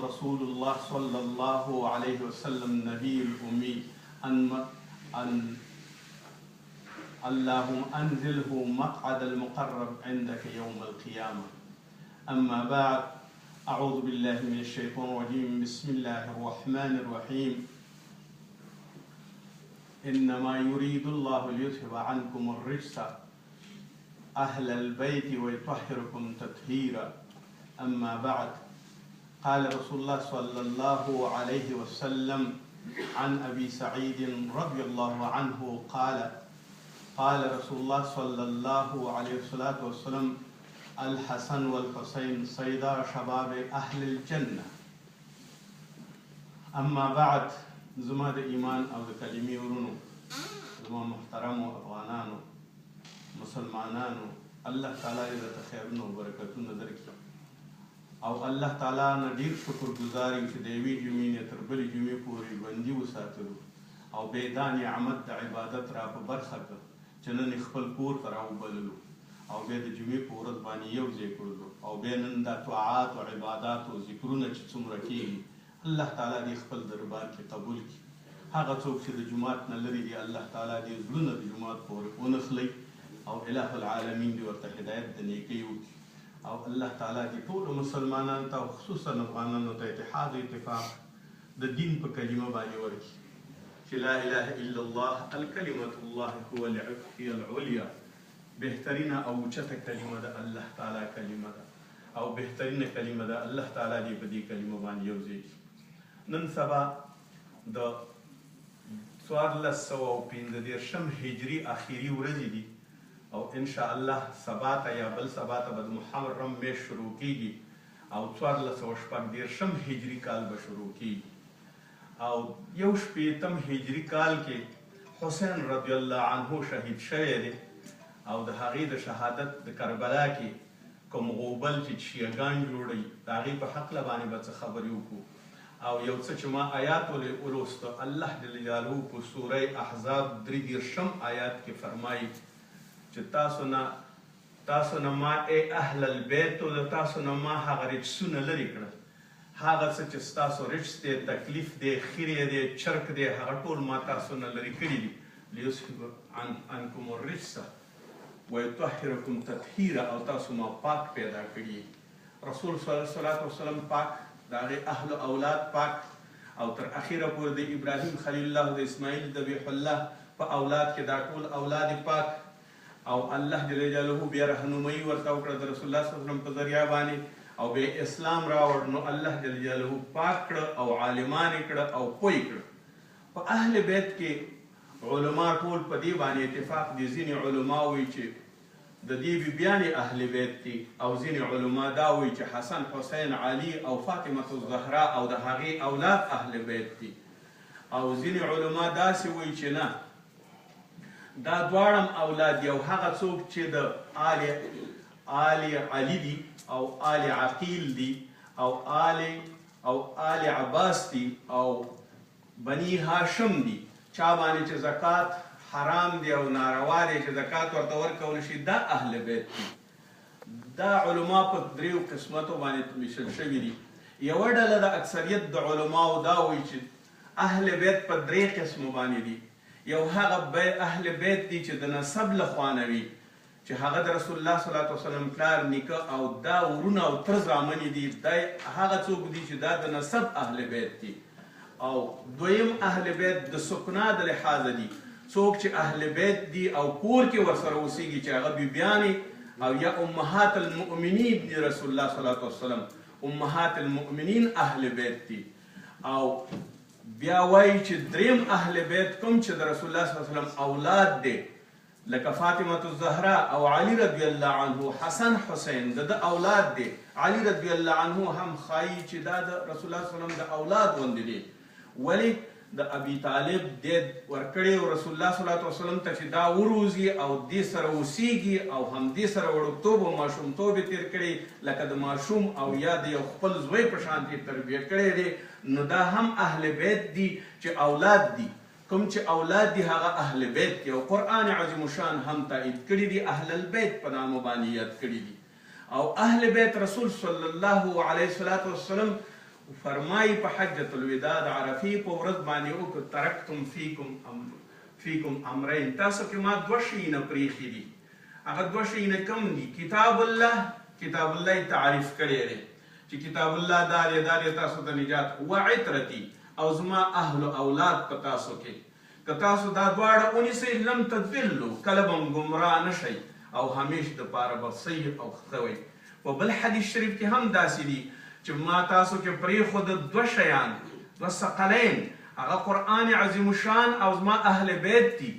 رسول الله صلى الله عليه وسلم نبي الأمي أن اللهم أنزله مقعد المقرب عندك يوم القيامة. أما بعد، أعوذ بالله من الشيطان الرجيم. بسم الله الرحمن الرحيم. إنما يريد الله ليذهب عنكم الرجس أهل البيت ويطهركم تطهيرا. أما بعد، قال رسول الله صلى الله عليه وسلم عن أبي سعيد رضي الله عنه قال رسول الله صلى الله عليه وسلم الحسن والحسين سيدا شباب أهل الجنة. أما بعد، زما د ایمان او د کلمې ورونو، زما محترمو افغانانو مسلمانانو، الله تعالی دې درته خیرونه او برکتونه درکړي او الله تعالی نه ډېر شکر ګزار یم چې د یوې جمعې نه تر بلې جمعې پورې ژوندي وساتلو او بې دا نعمت د عبادت را په برخه کړ چې نن یې خپل کور ته راوبللو او بیا د جمعې په ورځ باندې یو ځای کړلو او بیا نن دا طاعات او عبادات او ذکرونه چې څومره کېږي، الله تعالی دې خپل دربار کې قبول کړي. هغه څوک چې د جومات نه لرې دي، الله تعالی دې زړونه د جومات پورې ونښلي او اله العالمین دې ورته هدایت د نیکۍ وکړي او الله تعالی دې ټولو مسلمانانو ته او خصوصا افغانانو ته اتحاد او اتفاق د دین په کلمه باندې ورکړي چې لا اله الا الله الکلمة الله هي العلیا. بهترینه او اوچته کلمه د الله تعالی کلمه ده او بهترینه کلمه ده. الله تعالی دې په دې کلمه باندې یو ځای کړي. نن سبا د 1415 هجري اخیری ورځې دي او ان شاء الله سبا ته یا بل سبا ته به د محرم میاشت شروع کیږي او 1414 هجري کال به شروع کیږي او 1 هجري کال کې حسین رضی الله عنه شهید شوی دی او د هغې د شهادت د کربلا کې کوم غوبل چې شیعګان جوړوي د هغې په هکله باندې به څه خبرې وکړو او یو څه چې ما آیات ولوسته. الله جل جلاله په سوره احزاب 33 آیات کې فرمایي چې تاسو نه ما ای اهل البیت او تاسو نه ما هغه رجسونه لرې کړل، هغه څه چې ستاسو رجس دی، تکلیف دی، خیرې دی، چرک دی، هغه ټول ما تاسو نه لرې کړي دي. لیذهب عنکم الرجس ویطهرکم تطهیرا، او تاسو ما پاک پیدا کړي. رسول صلی الله علیه وسلم پاک، د هغې اهل اولاد پاک او تر اخیره پورې د ابراهیم خلیل الله او د اسماعیل ذبیح الله په اولاد کې دا ټول اولاد پاک او الله جل جلاله بیا رهنمایي ورته وکړه د رسول الله صلی الله علیه وسلم په ذریعه باندې او بیا اسلام راوړ. نو الله جل جلاله پاک کړه او عالمان یې کړه او پوه کړه. په اهل بیت کې علما ټول په دې باندې اتفاق دي. ځینې علما وایي چې د دې بیبیانې اهل بیت دي او ځینې علما دا وایي چې حسن، حسین، علي او فاطمه الزهرا او د هغې اولاد اهل بیت دي او ځینې علما داسې وایي چې نه، دا دواړه اولاد یو هغه څوک چې د آل علي دي او آل عقیل دي او آل عباس دي او بني هاشم دي. چا باندې چې زکات حرام دی او ناروا دی چې زکات ورته ورکول شي، دا اهل بیت دي. دا علما په دریو قسمتو باندې ویشل شوي دي. یوه ډله د اکثریت د علماو دا وایي چې اهل بیت په درې قسمو باندې دي. یو هغه اهل بیت دي چې د نسب له خوا نه وي، چې هغه د رسول الله صلی الله علیه وسلم پلار، نیکه او دا ورونه او تر زامنې دي. دا هغه څوک دي چې دا د نسب اهل بیت دي. او دویم اهل بیت د سکنا د لحاظه دي، څوک چې اهل بیت دي او کور کې ورسره اوسېږي چې هغه بیبیانې او یا امهات المؤمنین دي. رسول الله صلی الله علیه وسلم امهات المؤمنین اهل بیت دي. او بیا وایي چې دریم اهل بیت کوم چې د رسول الله صلی الله علیه وسلم اولاد دي، لکه فاطمه الزهرا او علی رضی الله عنه، حسن حسین د اولاد دي. علی رضی الله عنه هم ښایي چې دا د رسول الله صلی الله علیه وسلم د اولاد غوندې دي. ولی د ابي طالب دید ورکړی رسول الله صلی الله علیه وسلم ته چې دا وروزي او دې سره اوسیږي او هم دې سره وړوکتوب او ماشومتوب یې تېر کړی لکه د ماشوم او یا د یو خپل زوی په شان یې تربیه کړی دی. نو دا هم اهل بیت دي چې اولاد دي. کوم چې اولاد دي هغه اهل بیت دي او قرآن عظیم شان هم تایید کړي دي، اهل البیت په نامه باندې یاد کړي دي. او اهل بیت رسول صلی الله علیه وسلم فرمایي په حجة الوداع د عرفې په ورځ باندې وکړه ترکتم فیکم امرین، تاسو کې ما 2 شیونه پریښي دي. هغه 2 شیونه کوم دي؟ کتاب الله تعریف کړی دی چې کتاب الله دا دی تاسو ته نجات، وعترتي او زما اهل او اولاد په تاسو کې. که تاسو دا دواړه ونیسئ لم تضلوا، کله به ګمراه نه شئ او همیشه دپاره به صحیح او ښه وئ. په بل حدیث شریف کې هم داسې دي چې ما تاسو کې پرېښوده 2 شیان، 2 ثقلین، هغه قرآن عظیم الشان او زما اهل بیت دي.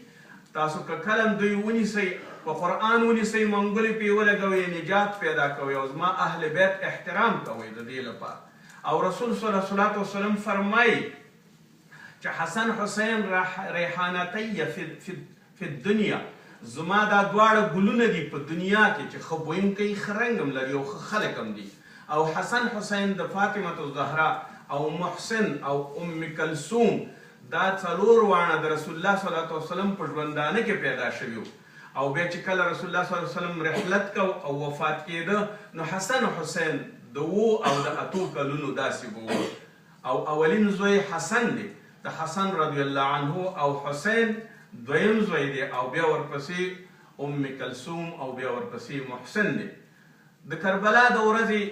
تاسو که کله دوی ونیسئ، په قرآن ونیسئ، منګولې پې ولګوئ، نجات پیدا کوئ او زما اهل بیت احترام کوئ د دې لپاره. او رسول صلی الله علیه وسلم فرمایي چې حسن حسین ریحانتی فی الدنیا، زما دا دواړه ګلونه دي په دنیا کې چې ښه بویونکی ښه رنګ هم لري او ښه خلک هم دي. او حسن حسین د فاطمة الزهرا او محسن او ام کلثوم دا 4 واړه د رسول الله صلی الله علیه وسلم په ژوندانه کې پیدا شوي. او بیا چې کله رسول الله صلی الله علیه وسلم رحلت کو او وفات کېده، نو حسن حسین د 7 او د 8 کلونو داسې به و. او اولین زوی حسن دی د حسن رضی الله عنه، او حسین دویم زوی دی، او بیا ورپسې ام کلثوم او بیا ورپسې محسن دی. د کربلا د ورځې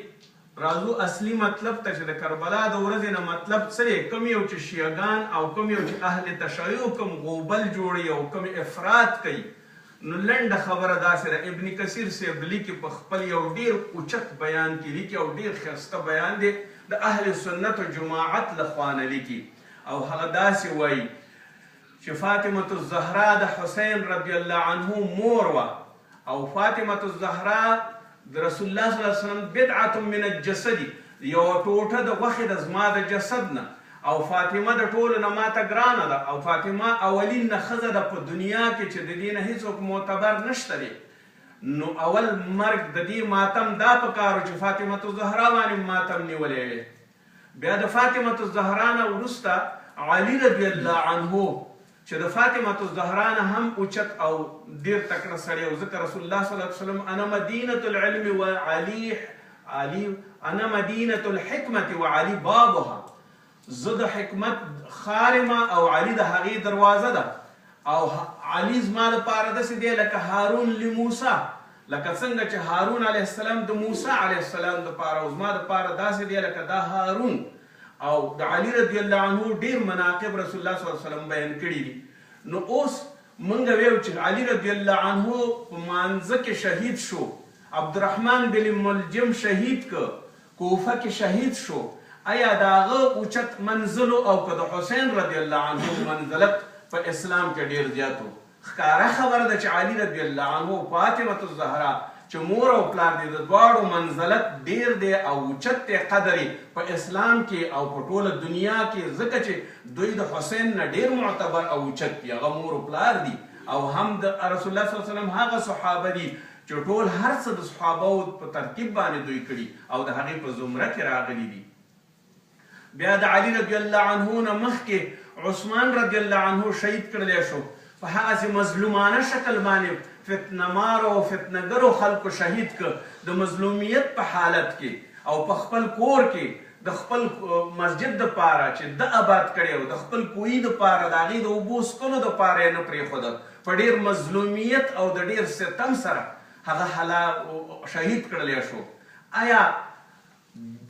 راځو اصلي مطلب ته چې د کربلا د ورځې نه مطلب څه دی؟ کوم یو چې شیعګان او کوم یو چې اهل تشیع کوم غوبل جوړي او کوم افراط کوي. نو لنډه خبره داسې ده، ابن کثیر صاحب لیکي په خپل یو ډېر اوچت بیان کې لیکي او ډېر ښایسته بیان دی، د اهل سنت و جماعت لخوا نه لیکي. او هغه داسې وایي چې فاطمة الزهرا د حسین رضی الله عنه مور وه، او فاطمة الزهرا د رسول الله صلی الله علیه وسلم بدعة من الجسد، یوه ټوټه د غوښې د زما د جسد نه، او فاطمه د ټولو نه ماته ګرانه ده، او فاطمه اولین نه ښځه ده په دنیا کې چې د دې نه هېڅوک معتبر نشته دی. نو اول مرګ د دې ماتم دا پکار چې فاطمة الزهرا باندې ماتم نیولی دی. بیا د فاطمة الزهرا نه وروسته علي رضی الله عنه چې د فاطمة الزهرا نه هم اوچت او ډېر تکړه سړی و، ځکه رسول الله صلی الله علیه وسلم انا مدینة العلم وعلي انا مدینة الحکمة وعلي بابها، زه د حکمت ښار یم او علي د هغې دروازه ده. او علي زما دپاره داسې دی لکه هارون لموسی، لکه څنګه چې هارون علیه السلام د موسی علیه السلام دپاره او زما دپاره داسې دی لکه دا هارون. او د علي رضی الله عنه ډېر مناقب رسول الله صلی الله علیه وسلم بیان کړي دي. نو اوس موږ ویو چې علي رضی الله عنه په مانځه کې شهید شو، عبدالرحمن بن ملجم شهید که، کوفه کې شهید شو. آیا د هغه اوچت منزل او که د حسین رضی الله عنه منزلت په اسلام کې ډېر زیات و؟ ښکاره خبره ده چې علي رضی الله عنه فاطمة الزهرا چې مور او پلار دي د دواړو منزلت ډېر دی او اوچت دی قدر په اسلام کې او په ټوله دنیا کې، ځکه چې دوی د حسین نه ډېر معتبر او اوچت دي، هغه مور او پلار دي. او هم د رسول الله صلی الله علیه وسلم هغه صحابه دي چې ټول هر څه د صحابو په ترتیب باندې دوی کړي او د هغې په زمره کې راغلي دي. بیا د علي رضی الله عنه نه مخکې عثمان رضی الله عنه شهید کړلی شو، په هغسې مظلومانه شکل باندې فتنهمارو او فتنهګرو خلکو شهید که د مظلومیت په حالت کې او په خپل کور کې د خپل مسجد دپاره چې د آباد کړی او د خپل کوهي دپاره د هغې د اوبو څښلو دپاره یې نه پرېښوده، په ډېر مظلومیت او د ډېر ستم سره هغه شهید کړلی شو. آیا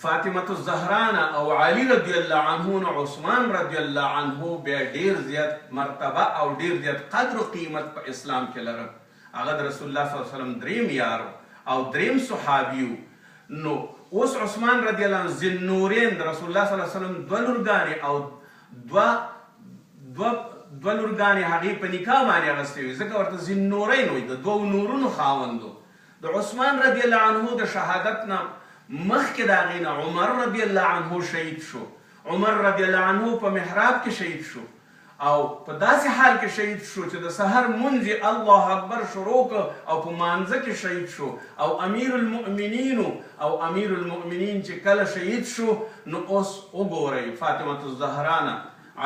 فاطمة الزهرا او علي رضی الله عنه نه عثمان رضی الله عنه بیا ډېر زیات مرتبه او ډېر زیات قدر و قیمت په اسلام کې لرل؟ هغه د رسول الله صلی الله علیه وسلم دریم یار او دریم صحابي و. نو اوس عثمان رضی الله عنه ذوالنورین د رسول الله صلی الله علیه وسلم 2 لورګانې او 2 لورګانې هغې په نکاح باندې اخیستې وي، ځکه ورته ذوالنورین وایي، د 2 نورونو خاوند و. د عثمان رضی الله عنه د شهادت نه مخکې د هغې نه عمر رضی الله عنه شهید شو. عمر رضی الله عنه په محراب کې شهید شو او په داسې حال کې شهید شو چې د سحر مونځ یې الله اکبر شروع کړ او په مانځه کې شهید شو. او امیر المؤمنین چې کله شهید شو، نو اوس وګورئ فاطمة الزهرا نه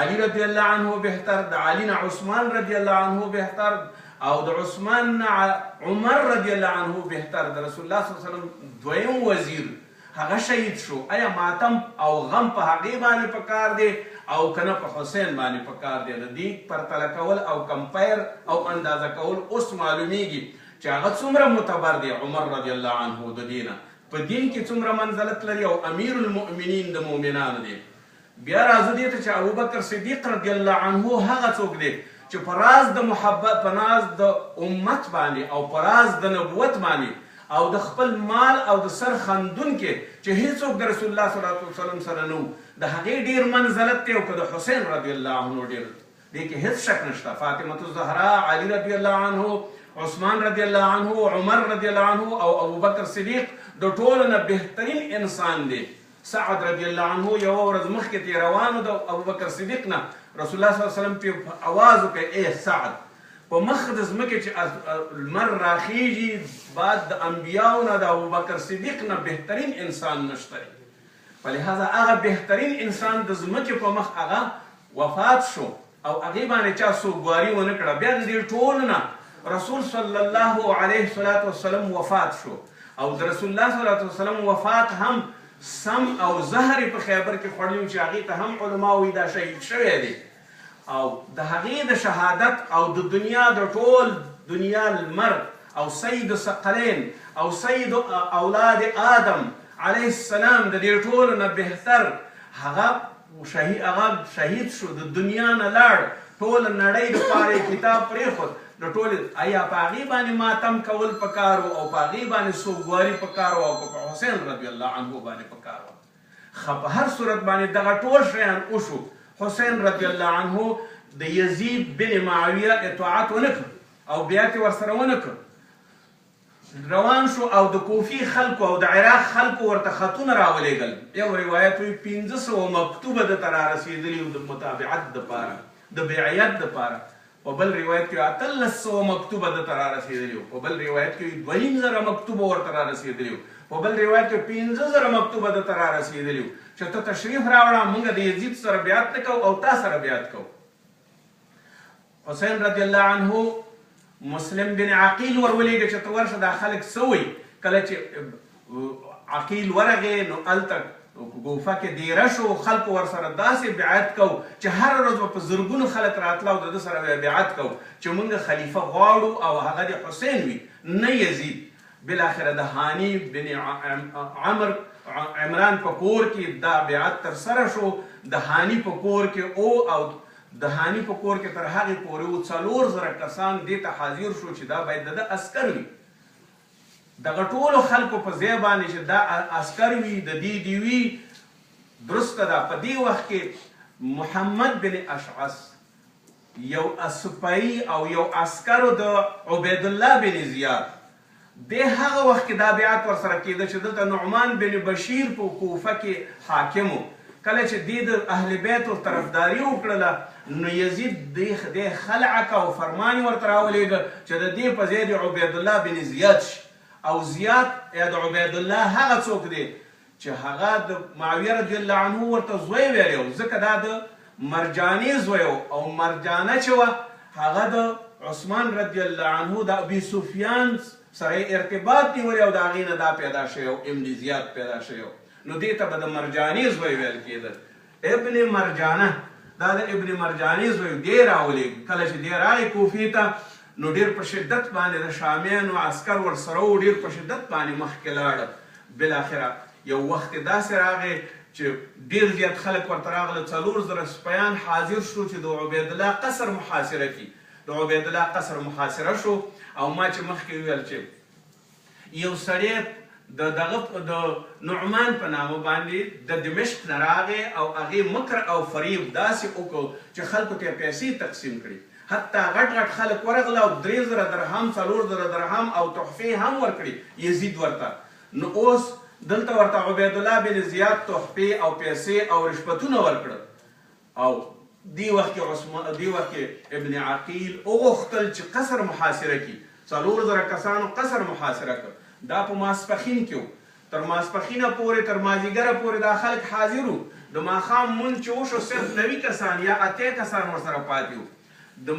علي رضی الله عنه بهتر، د علي نه عثمان رضی الله عنه بهتر، او د عثمان نه عمر رضی الله عنه بهتر، د رسول الله صلی الله علیه وسلم دویم وزیر هغه شهید شو آیا ماتم او غم په هغې باندې پکار دی او کنه په حسین باندې پکار دی؟ د دې پرتله کول او کمپیر او اندازه کول اوس معلومیږي چې هغه څومره معتبر دی عمر رضی الله عنه د دینه په دین کې څومره منزلت لري او امیر المؤمنین د مؤمنانو دی. بیا راځو دې ته چې ابوبکر صدیق رضی الله عنه هغه څوک دی چې په راز د محبت په راز د امت باندې او په راز د نبوت باندې او د خپل مال او د سر خندون کې چې هیڅوک د رسول الله صلی الله علیه وسلم سره نه د هغې ډېر منزلت دی او که د حسین رضی الله عنه ډېر دې کې هیڅ شک نشته. فاطمة الزهرا، علي رضی الله عنه، عثمان رضی الله عنه، عمر رضی الله عنه او ابوبکر صدیق د ټولو نه بهترین انسان دی. سعد رضی الله عنه یوه ورځ مخکې تېروانو د ابوبکر صدیق نه رسول الله صلی الله علیه وسلم پې اواز وکړی ای سعد په مخ د ځمکې چې لمر راخیږي بعد د انبیاو نه د ابوبکر صدیق نه بهترین انسان نشته دی. په لحاظه هغه بهترین انسان د ځمکې په مخ هغه وفات شو او هغې باندې چا سوګواري ونه کړه. بیا د دې ټولو نه رسول صلی الله علیه وسلم وفات شو او د رسول الله صلی الله علیه وسلم وفات هم سم او زهر په خیبر کې خوړلی چې هغې ته هم علما وایي دا شهید شوی دی او د هغې د شهادت او د دنیا د ټول دنیا لمر او سید الثقلین او سید اولاد آدم علیه السلام د دې ټولو نه بهتر هغه شهید شو، د دنیا نه لاړ، ټوله نړۍ دپاره یې کتاب پرېښود. د ټولې آیا په هغې باندې ماتم کول پکار و او په هغې باندې سوګواري پکار و او په حسین رضی الله عنه باندې پکار و؟ په هر صورت باندې دغه ټول شیان وشو. حسین رضی الله عنه د یزید بن معاویه اطاعت ونه کړ او بیعت یې ورسره ونه کړ. روان شو او د کوفي خلکو او د عراق خلکو ورته خطونه راولېږل. یو روایت وایي 1500 مکتوبه دته رارسېدلي وو د متابعت دپاره، د بیعت دپاره. په بل روایت کې 1800 مکتوبه دته رارسېدلي وو. په بل روایت کې 2000 مکتوبه ورته رارسېدلي وو. په بل روایت کې 5000 مکتوبه دته رارسېدلي وو چې ته تشریف راوړه موږ د یزید سره بیعت نه کوو او تا سره بیعت کوو. حسین رضی الله عنه مسلم بن عقیل ورولېږه چې ته ورشه دا خلک څه وایي. کله چې عقیل ورغې نو هلته ګوفه کې دیره شو، خلکو ورسره داسې بیعت کو چې هره ورځ به په زرګونو خلک راتله او د ده سره به بیعت کو چې موږ خلیفه غواړو او هغه د حسین وي نه یزید. بالاخره د هانی بن عمران په کور کې دا بیعت ترسره شو. د هانی په کور کې او د هانی په کور کې تر هغې پورې 4000 کسان دې ته حاضر شو چې دا باید د ده عسکر وي. دغه ټولو خلکو په ځای باندې چې دا عسکر وي د دې دې وي درسته ده. په دې وخت کې محمد بن اشعث یو اسپایي او یو عسکر د عبید الله بن زیاد د هغه وخت کې دا بیعت ورسره کېده چې دلته نعمان بن بشیر په کوفه کې حاکم و. کله چې دې د اهل بیتو طرفداري وکړله نو یزید دې خلع که او فرمان یې ورته راولېږه چې د دې په ځای د عبید الله بن زیاد شي. او زیاد یا د عبید الله هغه څوک دی چې هغه د معاویه رضی الله عنه ورته زوی ویلی و، ځکه دا د مرجانې زوی و او مرجانه چې وه هغه د عثمان رضی الله عنه د ابي سفیان سره ارتباط نیولی او د هغې نه دا پیدا شوی او ابن زیاد پیدا شوی. نو دې ته به د مرجانې زوی ویل کېده. ابن مرجانه دا د ابن مرجانې زوی دی راولېږه. کله چې دی راغی کوفې ته نو ډېر په شدت باندې د شامیانو عسکر ورسره و، ډېر په شدت باندې مخکې لاړه. بالاخره یو وخت داسې راغی چې ډېر زیات خلک ورته راغله. 4000 سپیان حاضر شو چې د عبید الله قصر محاصره کړي. د عبید الله قصر محاصره شو او ما چې مخکې وویل چې یو سړی د نعمان په نامه باندې د دمشق نه راغی او هغې مکر او فریب داسې وکړو چې خلکو ته یې پیسې تقسیم کړي. حتی غټ غټ خلک ورغله او 3000 درهم 4000 درهم او تحفې هم ورکړي یزید ورته. نو اوس دلته ورته عبید الله بن زیاد تحفې او پیسې او رشوتونه ورکړل. او دې وخت کې ابن عقیل وغوښتل چې قصر محاصره کړي. 4000 کسانو قصر محاصره کړ. دا په ماسپښین کې و. تر ماسپښینه پورې تر مازدیګره پورې دا خلک حاضر وو. د ماښام مونځ چې وشو صرف 90 کسان یا 80 کسان ورسره پاتې وو. د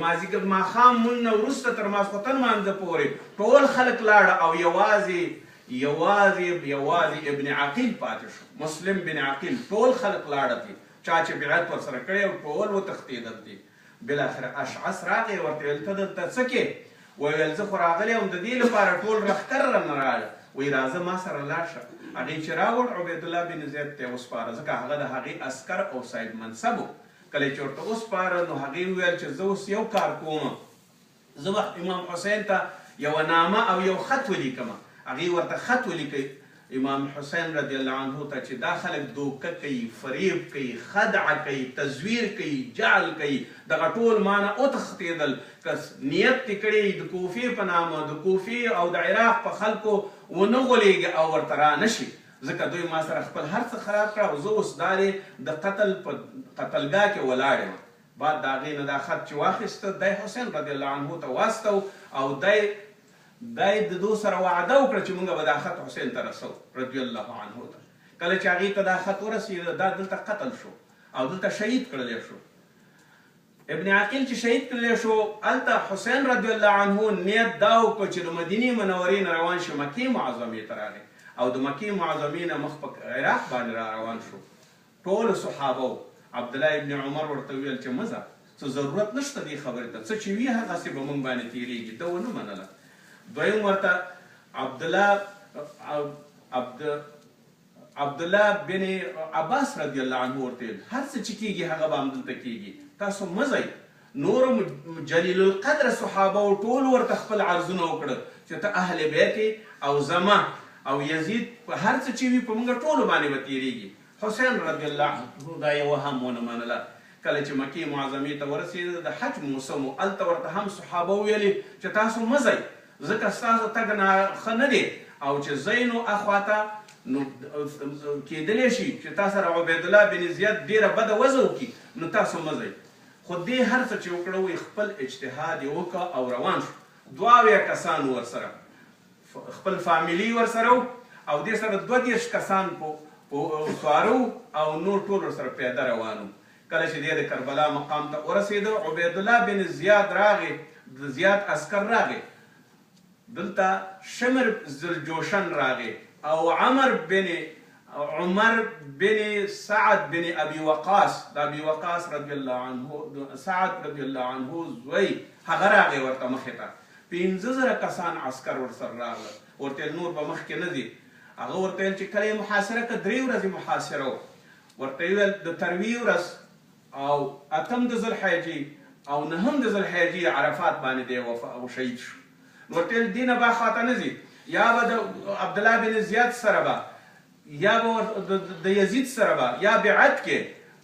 ماښام مونځ نه وروسته تر ماسخوتن مانځه پورې ټول خلک لاړه او یوازې یوازې ابن عقیل پاتې شو، مسلم بن عقیل. ټول خلق لاړه دي، چا چې بیعت ورسره کړی او ټول وتښتېدل دي. بالاخره اشعث راغی، ورته ویل ته دلته څه کې؟ ویل زه خو راغلی یم د دې لپاره ټول لښکر رانه راغله. وایي راځه ما سره لاړ شه. هغې چې راوړ عبیدالله بن زید ته یې وسپاره، ځکه هغه د هغې عسکر او صاحب منصب و. کله چې ورته وسپاره نو هغې وویل چې زه اوس یو کار کوم، زه به امام حسین ته یوه نامه او یو خط ولیکم. هغې ورته خط ولیکئ امام حسین رضی الله عنه ته چې دا خلک دوکه کوي، فریب کوي، خدعه کوي، تزویر کوي، جعل کوي. دغه ټول مانه وتښتېدل. که نیت دې کړی د کوفې په نامه د کوفې او د عراق په خلکو ونه غولېږي او ورته را نه شي، ځکه دوی ما سره خپل هر څه خراب کړه او زه اوس دارې د قتل په قتلګاه کې ولاړ یم. بعد د هغې نه دا خط چې واخیسته دی حسین رضی الله عنه ته واستو او دی د دو سره وعده وکړه چې موږ به دا خط حسین ته رسو رضی الله عنه ته. کله چې هغې ته دا خط ورسېده دا دلته قتل شو او دلته شهید کړلی شو. ابن عقیل چې شهید کړلی شو هلته حسین رضی الله عنه نیت دا وکړه چې د مدینې منورې نه روان شي مکې معظمې ته راغی او د مکې معظمې نه مخ په عراق باندې را روان شو. ټولو صحابو عبدالله ابن عمر ورته وویل چې مه ځه، څه ضرورت نشته دې خبرې ته، څه چې وي هغسې به موږ باندې تېرېږي. ده ونه منله. دویم ورته عبدالله بن عباس رضی الله عنه ورته ویل هر څه چې کېږي هغه به همدلته کېږي، تاسو مه ځئ. نورو جلیل القدر صحابه ټول ورته خپل عرضونه وکړل چې ته اهل بیت او زما او یزید په هر څه چې وي په موږ ټولو باندې به تېرېږي. حسین رضی الله عنه دا یوه هم ونه منله. کله چې مکې معظمې ته ورسېده د حج موسم و، هلته ورته هم صحابه ویلې چې تاسو مه ځئ ځکه ستاسو تګ ښه نه دی او چې ځئ نو اخواته نو کېدلی شي چې تا سره عبیدالله بن زیاد ډېره بده وضع وکړي، نو تاسو مه ځئ. خو دې هر څه چې وکړه وایي خپل اجتهاد یې وکړه او روان شو. 22 کسان ورسره، خپل فامیلي ورسره و او دې سره 22 کسان په سوارو او نور ټول ورسره پیاده روان و. کله چې دی د کربلا مقام ته ورسېده عبیدالله بن زیاد راغی، د زیاد عسکر راغی، دلته شمر ذوالجوشن راغی او عمر بن سعد بن ابي وقاص، د ابي وقاص رضی الله عنه سعد رضی الله عنه زوی، هغه راغی ورته مخې ته. 15,000 کسان عسکر ورسره راغله. ورته نور به مخکې نه ځي. هغه ورته ویل چې کله یې محاصره کړه 3 ورځې محاصره وه. ورته یې ویل د ترویې ورځ او 8 د ذوالحجې او 9 د ذوالحجې عرفات باندې دی شهید شو. ورته ویل دې نه به خواته نه ځي، یا به د عبدالله بن زیاد سره به یا به د یزید سره به یا بیعت کې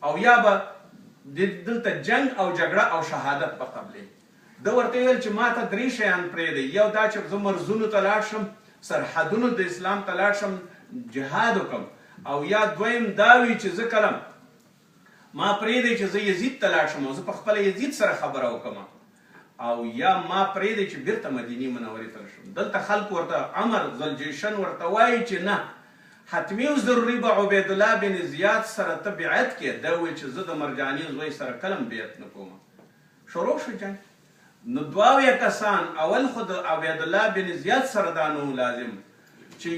او یا به دلته جنگ او جګړه او شهادت به قبلې. ده ورته ویل چې ما ته 3 شیان پرېږدئ، یو دا چې زه مرزونو ته لاړ شم، سرحدونو د اسلام ته لاړ شم، جهاد وکړم، او یا دویم دا وي چې زه کله ما پرېږدئ چې زه یزید ته لاړ شم او زه په خپله یزید سره خبره وکړم، او یا ما پرېږدئ چې بیرته مدینې منورې ته شم. دلته خلک ورته عمر ذوالجیشن ورته وایي چې نه، حتمي او ضروري به عبیدالله بن زیاد سره ته بیعت کې. دا وایي چې زه د مرجاني زوی سره کلم بیعت نه کوم. شروع شو جنګ. نو 22 کسان، اول خو د عبیدالله بن زیاد سره دا نو لازم چې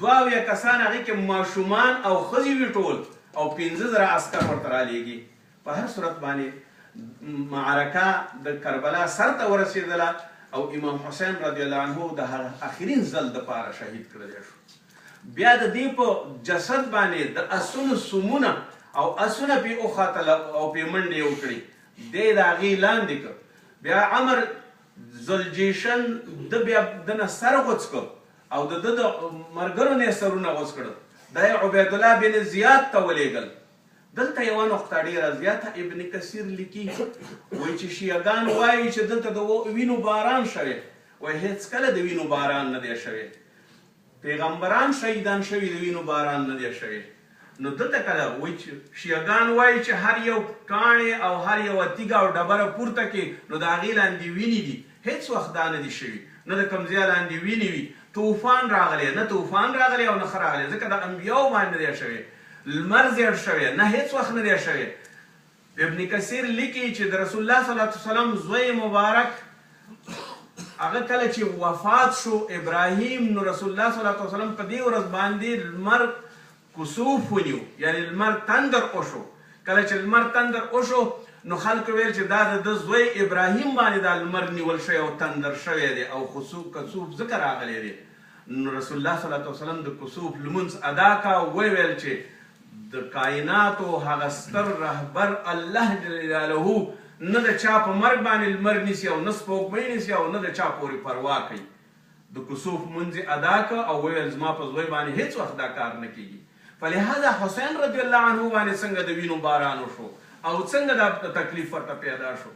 22 کسان هغې کې ماشومان او ښځې وي ټول او 15,000 عسکر ورته رالیږي. په هر صورت باندې معرکه د کربلا سر ته ورسېدله او امام حسین رضی الله عنه د اخرین ځل دپاره شهید کړلی شو. بیا د دې په جسد باندې د اسونو سمونه او اسونه پې وخاتل او پې منډې وکړې، دی د هغې لاندې کړ. بیا عمر ذوالجیشن ده بیا دنه سر غوڅ کړ او د ده د ملګرو نه یې سرونه غوڅ کړل. دا یې عبیدالله بن زیاد ته ولېږل. دلته یوه نقطه ډېره زیاته ابن کثیر لیکي، وایي چې شیعګان وایي چې دلته د وینو باران شوی، وایي هېڅکله د وینو باران نه دی شوی، پیغمبران شهیدان شوي د وینو باران نه دی شوی. نو دلته کله وایي چې شیعګان وایي چې هر یو کاڼې او هر یوه تیږه او ډبره پورته کړي نو د هغې لاندې وینې دي، هېڅ وخت دا نه دي شوي، نه د کوم ځای لاندې وینې وي. طوفان راغلی، نه طوفان راغلی او نه ښه راغلی، ځکه د انبیاو باندې دی شوی. لمر زیړ شوی، نه هېڅ وخت نه دی شوی. ابن کثیر لیکي چې د رسول الله صلی الله علیه وسلم زوی مبارک هغه کله چې وفات شو ابراهیم نو رسول الله صلی الله علیه وسلم په دې ورځ باندې لمر کسوف ونیو یعنی لمر تندر وشو. کله چې لمر تندر وشو نو خلک ویل چې دا د زوی ابراهیم باندې دا لمر نیول شوی او تندر شوی دی او کسوف ذکر راغلی دی. نو رسول الله صلی الله علیه وسلم د کسوف لمونځ ادا کا او ویل چې د کائناتو هغه ستر رهبر الله جل جلاله نه د چا په مرګ باندې لمر نیسي او نه سپوږمۍ نیسي او نه د چا پورې پروا کوي. د کسوف لمونځ ادا کا او ویل زما په زوی باندې هیڅ وخت دا کار نه کیږي. فلهذا حسین رضی الله عنه باندې څنګه د وینو باران وشو او څنګه دا تکلیف ورته پیدا شو؟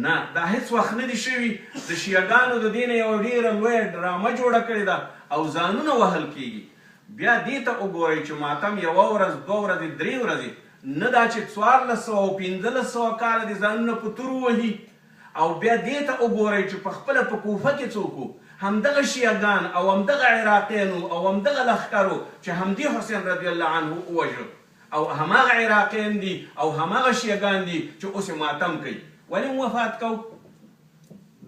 نه دا هیڅ وخت نه دي شوي. د شیعګانو د دې نه یوه ډېره لویه ډرامه جوړه کړې ده او ځانونه وهل کیږي. بیا دې ته وګورئ چې ماتم یوه ورځ 2 ورځې 3 ورځې نه دا چې 1400 او 1500 کاله دې ځانونه په تور وهي. او بیا دې ته وګورئ چې په خپله په کوفه کې څوک همدغه شیعګان او همدغه عراقیانو او همدغه لښکرو چې همدې حسین رضی الله عنه ووژه او هماغه عراقیان دي او هماغه شیعګان دي چې اوس یې ماتم کوي. ولې وفات کو؟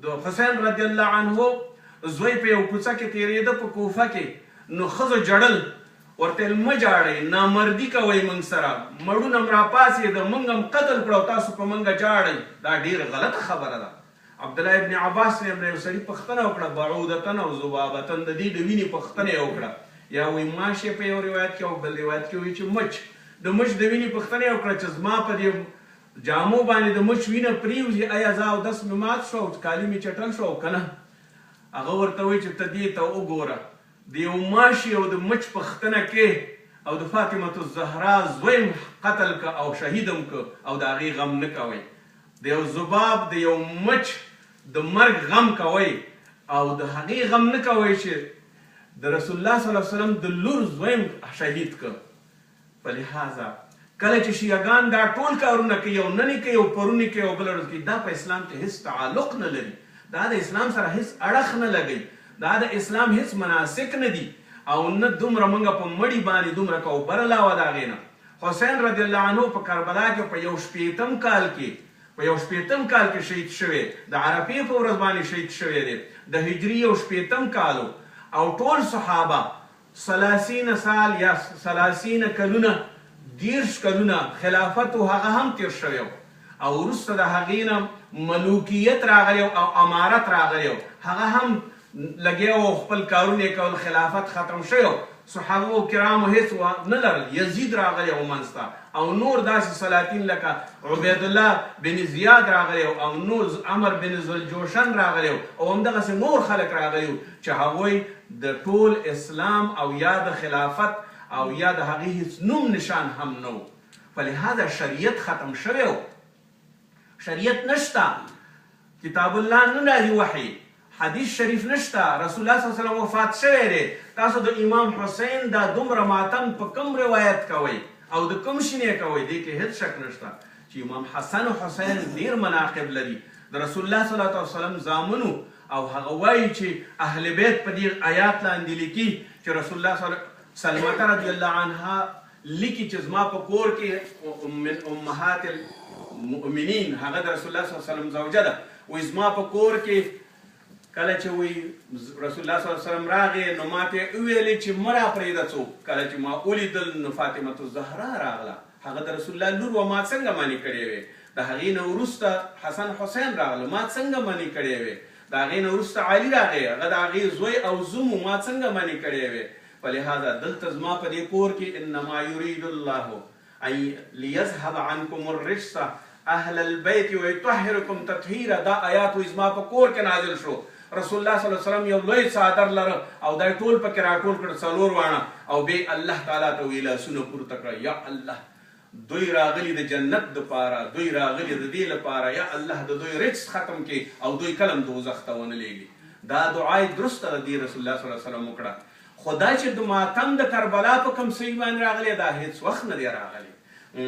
د حسین رضی الله عنه زوی په یو کوڅه کې تېرېده په کوفه کې نو ښځو جړل ورته مه جاړئ نامردي کوئ موږ سره مړونه م راپاڅېده موږ هم قتل کړه او تاسو په موږ جاړئ. دا ډېره غلطه خبره ده. عبدالله ابن عباس نه یو سړي پوښتنه وکړه بعودتن او ذبابتن د دې د وینې پوښتنه یې وکړه. یا وایي ماش یې په یو روایت کې او بل روایت کې وایي چې مچ د مچ د وینې پوښتنه یې وکړه چې زما په دې جامو باندې د مچ وینه پرېوځي آیا زه اودس مې مات شو او کالي مې چټل شو او که نه؟ هغه ورته وایي چې ته دې ته وګوره د یو ماشي او د مچ پوښتنه کې او د فاطمة الزهرا زوی قتل که او شهیدم که او د هغې غم نه کوئ. د یو ذباب د یو مچ د مرګ غم کوئ او د هغې غم نه کوئ چې د رسول الله صلی الله علیه وسلم د لور زویم شهید که. فلهذا کله چې شیعګان دا ټول کارونه کوي او نن یې کوي او پرون یې کوي او بله ورځ کوي دا په اسلام کې هیڅ تعلق نه لري. دا د اسلام سره هیڅ اړخ نه لګوي. دا د اسلام هیڅ مناسک نه دي او نه دومره موږ په مړي باندې دومره کوو. بل علاوه د هغې نه حسین رضی الله عنه په کربلا کې په 1 کال کې په 1 کال کې شهید شوی د عرفې په ورځ باندې شهید شوی دی د هجري 1 کالو او ټول صحابه 30 سال یا 30 کلونه 30 کلونه خلافت هغه هم تیر شوی او وروسته د هغې نه ملوکیت راغلی او امارت راغلی هغه هم لګیا و خپل کارونه یې کول خلافت ختم شوی. صحابه کرامو هیڅ نه لرل. یزید راغلی و منځته او نور داسې سلاطین لکه عبیدالله بن زیاد راغلی او نور عمر بن ذوالجوشن راغلی او همدغسې نور خلک راغلی چې هغوی د ټول اسلام او یا د خلافت او یا د هغې هیڅ نوم نشان هم نه و. فلهذا شریعت ختم شوی و. شریعت نشته. کتاب الله نه راځي وحی. حدیث شریف نشته. رسول الله صلی الله علیه وسلم وفات شوی دی. تاسو د امام حسین دا دومره ماتم په کوم روایت کوئ او د کوم شینې کوئ؟ دې کې هیڅ شک نشته چې امام حسن و حسین ډېر مناقب لري. د رسول الله صلی الله علیه وسلم زامنو او هغه وایي چې اهل بیت په دې آیات لاندې لیکي چې رسول الله سلمة رضی الله عنها لیکي چې زما په کور کې من امهات المؤمنین هغه د رسول الله صلی الله علیه وسلم زوجه ده. وایي زما په کور کې کله چې وی رسول الله صلی الله علیه وسلم راغی نو ما ته ویلې چې مه راپرېږده څوک. کله چې ما ولیدل نو فاطمة الزهرا راغله. هغه د رسول الله لور وه. ما څنګه منې کړې وې؟ د هغې نه وروسته حسن حسین راغله. ما څنګه منې کړې وې؟ د هغې نه وروسته علي راغی. هغه د هغې زوی او زوم ما څنګه منې کړې وې؟ فلهذا دلته زما په دې کور کې انما یرید الله ان لیذهب عنکم الرجس اهل البیت ویطهرکم تطهیرا. دا آیات زما په کور کې نازل شو. رسول الله صلی الله علیه وسلم یو لوی څادر لره او دا ټول پکې راټول کړه 4 واڼه او بیا الله تعالی ته وی لاسونه پورته کړه یا الله دوی راغلي د جنت دپاره دوی راغلي د دې لپاره یا الله د دوی رجس ختم کړي او دوی کله هم دوزخ ته ونه لېږي. دا دعا یې درسته د دې رسول الله صلی الله علیه وسلم وکړه. خو دا چې د ماتم د کربلا په کوم څه باندې راغلی دا هېڅ وخت نه دی راغلی.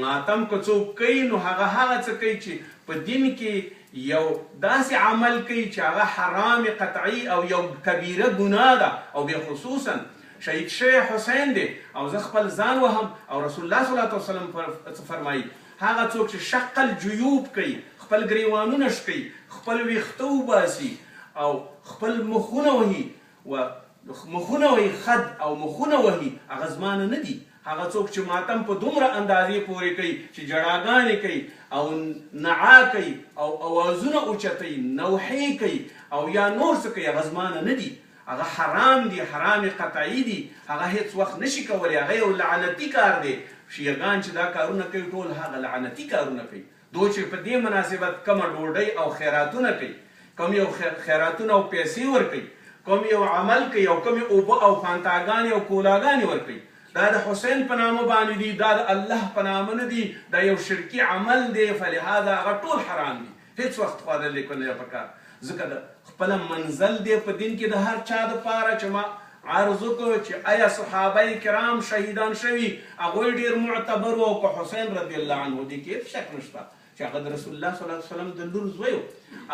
ماتم که څوک کوي نو هغه څه کوي چې په دین کې یو داسې عمل کوي چې هغه حرام قطعي او یو کبیره ګناه ده او بیا خصوصا شهید شوی حسین دی او زه خپل ځان وهم او رسول الله صلی الله علیه وسلم فرمایي هغه څوک چې شق الجیوب کوي خپل ګریوانونه شکوي خپل ویښته وباسي او خپل مخونه وهي و مخونه وهي خد او مخونه وهي هغه زما نه دي. هغه څوک چې ماتم په دومره اندازې پورې کوي چې جړاګانې کوي او نعا کوي او اوازونه اوچتوي، نوحې کوي او یا نور څه کوي، هغه زما نه دي. هغه حرام دي، حرام قطعي دي. هغه هیڅ وخت نشي کولی. هغه یو لعنتي کار دی. شیعګان چې دا کارونه کوي ټول هغه لعنتي کارونه کوي. دوی چې په دې مناسبت کومه ډوډۍ او خیراتونه کوي، کوم یو خیراتونه او پیسې ورکوي، کوم یو عمل کوي او کوم اوبه او فانتاګانې او کولاګانې ورکوي، دا د حسین په نامه باندې دي، دا د الله په نامه نه دي، دا یو شرکي عمل دی. فلهذا هغه ټول حرام دي. هیڅ وخت خوړل نه پکار. ځکه د خپل منزل دی په دین کې د هر چا دپاره چې ما عرض وکړو چې آیا صحابه کرام شهیدان شوي هغوی ډېر معتبر وو او که حسین رضی الله عنه دې کې هېڅ شک نشته چې هغه د رسول الله صلی الله علیه وسلم د لور زوی و.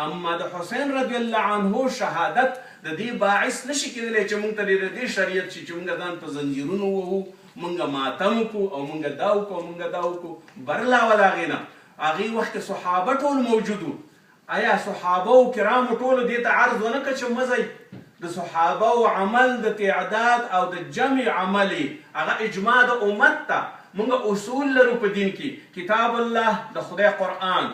اما د حسین رضی الله عنه شهادت د دې باعث نشي کېدلی چې موږ ته د دې شریعت شي چې موږ ځان په زنځیرونو ووهو، موږ ماتم وکړو او موږ دا وکړو او موږ دا وکړو. برعلاوه د هغې نه هغې وخت کې صحابه ټول موجود وو. آیا صحابه و کرامو ټولو دې ته عرض ونه کړه چې مه ځئ؟ د صحابه و عمل د تعداد او د جمع عمل هغه اجماع د امت ته. موږ اصول لرو په دین کې، کتاب الله د خدای قرآن،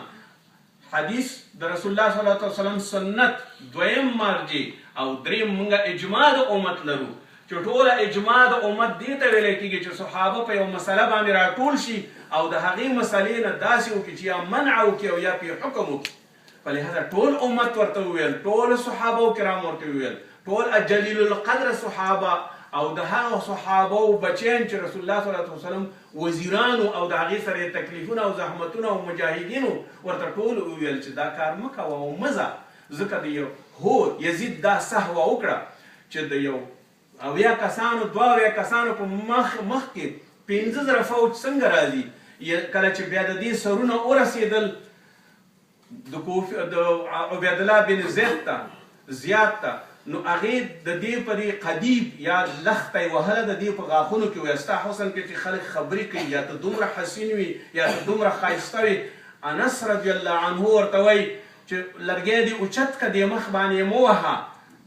حدیث د رسول الله صلی الله علیه وسلم سنت، دویم مرجع او دریم موږ اجماع د امت لرو چې ټوله اجماع د امت دې ته ویلی کېږي چې صحابه په یو مسله باندې راټول شي او د هغې مسلې نه داسې وکړي چې یا منع وکړي او یا پرې حکم وکړي. فلهذا ټول امت ورته وویل، ټول صحابه و کرام ورته وویل، ټول جلیل القدر صحابه او د هغه صحابه و بچیان چې رسول الله صلی الله علیه وسلم وزیرانو او د هغې سره تکلیفونه او زحمتونه او مجاهدینو ورته ټول وویل چې دا کار مه کوه او مه ځه. ځکه د یو یزید دا سهوه وکړه چې د یو 80 کسانو 82 کسانو په مخ کې 15,000 فوج څنګه راځي؟ کله چې بیا د دې سرونه ورسېدل د عبیدالله بن زیاد ته، نو هغې د دې پرې قدیب یا لخته یې وهله د دې په غاښونو کې ویل ستا حسن کې چې خلک خبرې کوي یا ته دومره حسین وي یا ته دومره ښایسته وي. انس رضی الله عنه ورته وایي چې لرګی دې اوچت که دې مخ باندې یې مه وهه.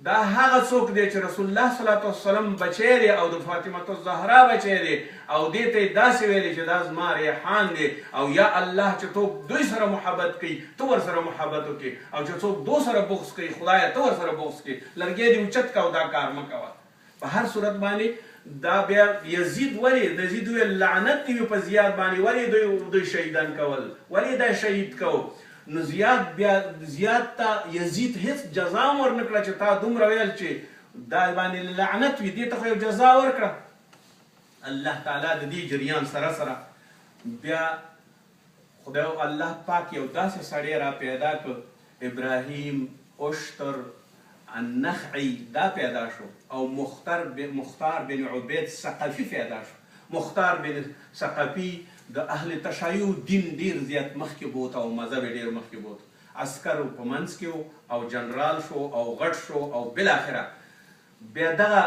دا هغه څوک دی چې رسول الله صلی الله علیه وسلم بچی دی او د فاطمه الزهرا بچی دی او دې ته یې داسې ویلي چې دا زما ریحان دی او یا الله چې څوک دوی سره محبت کوي ته ورسره محبت وکړي او چې څوک دو سره بغض کوي خدایه ته ورسره بغض کوي. لرګی دې اوچت که او دا کار مه کوه. په هر صورت باندې دا بیا یزید ولې د یزید ویل لعنت دې وي په زیاد باندې، ولې دوی شهیدان کول، ولې دا شهید کو؟ نو زیاد ته یزید هیڅ جزا هم ورنکړه چې تا دومره ویل چې دا باندې لعنت وي، دې ته خو یو جزا ورکړه. الله تعالی د دې جریان سره سره بیا خدای الله پاک یو داسې سړی را پیدا کړ، ابراهیم اشتر النخعی دا پیدا شو او مختار بن عبید ثقفی پیدا شو. مختار بن ثقفی د اهل تشیع دین ډیر زیات مخکې بوت او مذهب ډیر مخکې بوت. عسکر په منځ کې او جنرال شو او غټ شو او بالاخره بیا دغه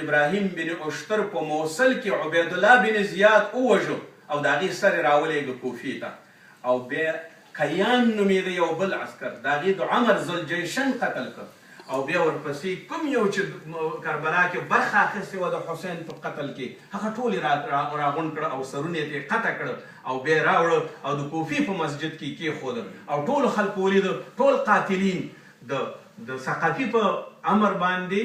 ابراهیم بن اشتر په موصل کې عبیدالله بن زیاد ووژو او د هغې سر یې راولېږه کوفې ته او بیا کیان نومېده یو بل عسکر د هغې د عمر ذوالجیشن قتل کړ او بیا ورپسې کوم یو چې کربلا کې برخه اخیستې وه د حسین په قتل کې هغه ټول یې راغونډ کړه او سرونه یې ترې قطع کړه او بیا یې راوړه او د کوفې په مسجد کې کېښودل او ټولو خلکو ولیده ټول قاتلین د ثقفي په امر باندې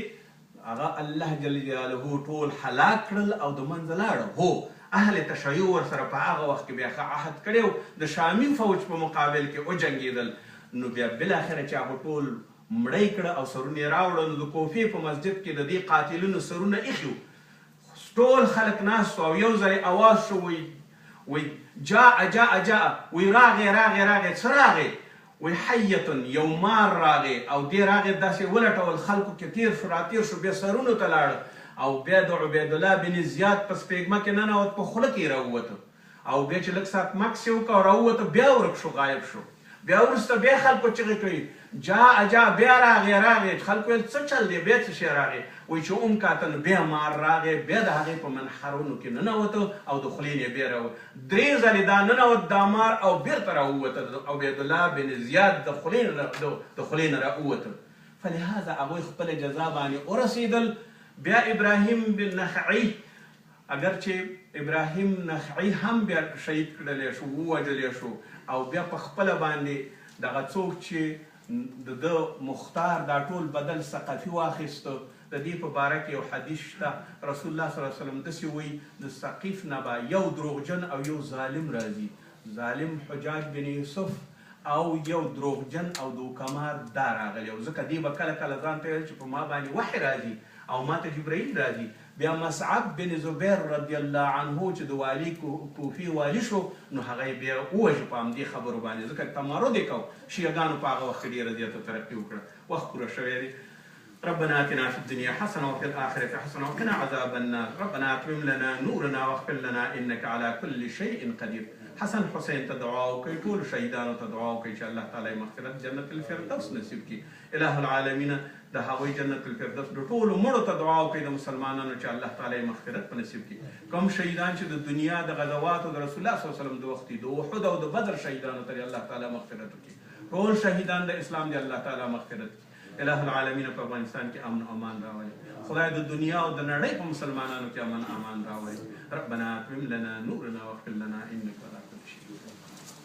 هغه الله جل جلاله ټول هلاک کړل او د منځه لاړه. هو اهل تشیع ورسره په هغه وخت کې بیا ښه عهد کړی و د شامي فوج په مقابل کې وجنګېدل. نو بیا بالاخره چې هغه ټول مړی کړه او سرونه یې راوړل. نو د کوفې په مسجد کې د دې قاتلینو سرونه ایښي وو، ټول خلک ناست او یو ځل اواز شو وی جاء وی راغی څه راغی؟ وی حیة یو مار راغی او دې راغی داسې ولټول خلکو کې تیر شو راتیر شو بیا سرونو ته لاړه او بیا د عبیدالله بن زیاد په سپېږمه کې ننوت په خوله کې یې راووته او بیا چې لږ ساعت مکس یې وکړه او راووته بیا ورک شو غایب شو. بیا وروسته بیا خلکو چغې کوي جا بیا راغی خلکو ویل څه چل دی بیا څه شی راغی؟ وایي چې اوم کاته نو بیا مار راغی بیا د هغې په منحرونو کې ننوته او د خولې نه بیا راووت. 3 ځلې دا ننوت دا مار او بیرته راووته د عبیدالله بن زیاد د خولې نه راووته. فلهذا هغوی خپل جزا باندې ورسېدل. بیا ابراهیم بن نخعی اگر چې ابراهیم نخعی هم بیا شهید کړلی شو، ووژلی شو، او بیا په خپله باندې دغه څوک چې د مختار دا ټول بدل ثقفي واخیسته. د دې په باره کې یو حدیث شته، رسول الله صلی الله علیه وسلم داسې وایي د ثقیف نه به یو دروغجن او یو ظالم راځي، ظالم حجاج بن یوسف او یو دروغجن او دوکمار دا راغلی، او ځکه دې به کله کله ځان ته ویل چې په ما باندې وحی راځي او ما ته جبرائیل راځي. بیا مصعب بن زبیر رضی الله عنه چې د والي کوفي والي شو، نو هغه بیا ووژه په همدې خبرو باندې، ځکه تمرد یې کو. شیعګانو په هغه وخت کې ډېره زیاته ترقي وکړه. وخت پوره شوی دی. ربنا آتنا في الدنيا حسنة وفي الآخرة حسنة وقنا عذاب النار. ربنا أتمم لنا نورنا واغفر لنا إنك على كل شيء قدير. حسن حسین ته دعا وکړئ، ټولو شهیدانو ته دعا وکړئ چې الله تعالی مغفرت جنت الفردوس نصیب کړي. الہ العالمین د هغوی جنت الفردوس د ټولو مړو ته دعا وکړئ د مسلمانانو چې الله تعالی مغفرت په نصیب کړي. کوم شهیدان چې د دنیا د غزواتو د رسول الله صلی الله علیه وسلم د وخت د احد او د بدر شهیدانو ته الله تعالی مغفرت وکړي. ټول شهیدان د اسلام دی الله تعالی مغفرت کړي. الہ العالمین په افغانستان کې امن او امان راولي. خدای د دنیا او د نړۍ په مسلمانانو کې امن امان راولي. ربنا اتمم لنا نورنا واغفر لنا انك على كل شيء قدير.